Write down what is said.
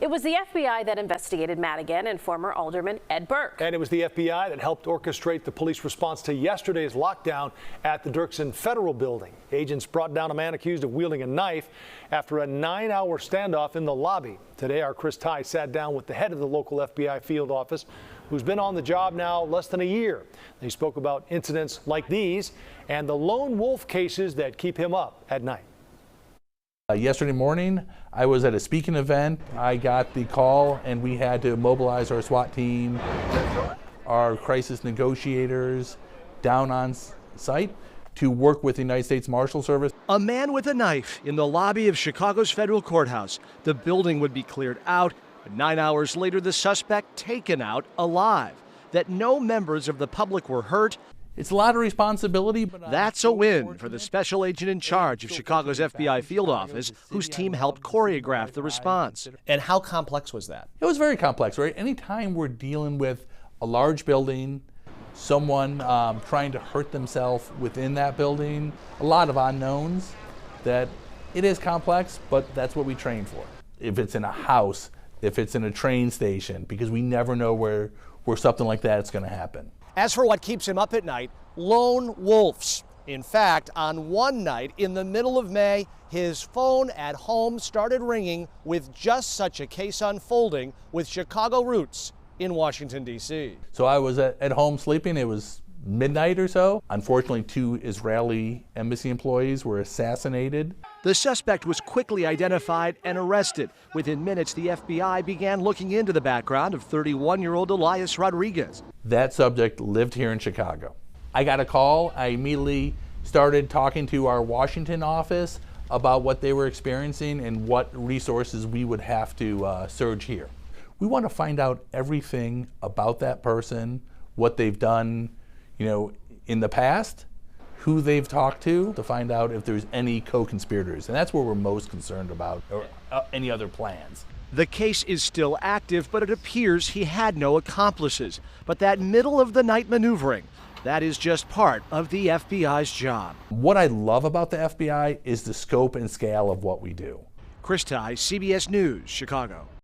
It was the FBI that investigated Madigan and former Alderman Ed Burke. And it was the FBI that helped orchestrate the police response to yesterday's lockdown at the Dirksen Federal Building. Agents brought down a man accused of wielding a knife after a 9-hour standoff in the lobby. Today, our Chris Tye sat down with the head of the local FBI field office, who's been on the job now less than a year. They spoke about incidents like these and the lone wolf cases that keep him up at night. Yesterday morning, I was at a speaking event. I got the call and we had to mobilize our SWAT team, our crisis negotiators down on site to work with the United States Marshal Service. A man with a knife in the lobby of Chicago's Federal Courthouse. The building would be cleared out, but 9 hours later, the suspect taken out alive. That no members of the public were hurt. It's a lot of responsibility, but that's a win for the special agent in charge of Chicago's FBI field office, whose team helped choreograph the response. And how complex was that? It was very complex, right? Anytime we're dealing with a large building, someone trying to hurt themselves within that building, a lot of unknowns, that it is complex, but that's what we train for. If it's in a house, if it's in a train station, because we never know where something like that is going to happen. As for what keeps him up at night, lone wolves. In fact, on one night in the middle of May, his phone at home started ringing with just such a case unfolding with Chicago roots in Washington, D.C. So I was at home sleeping. It was midnight or so. Unfortunately, 2 Israeli embassy employees were assassinated. The suspect was quickly identified and arrested. Within minutes, the FBI began looking into the background of 31-year-old Elias Rodriguez. That subject lived here in Chicago. I got a call. I immediately started talking to our Washington office about what they were experiencing and what resources we would have to surge here. We want to find out everything about that person, what they've done, in the past, who they've talked to find out if there's any co-conspirators. And that's what we're most concerned about, or any other plans. The case is still active, but it appears he had no accomplices. But that middle-of-the-night maneuvering, that is just part of the FBI's job. What I love about the FBI is the scope and scale of what we do. Chris Tye, CBS News, Chicago.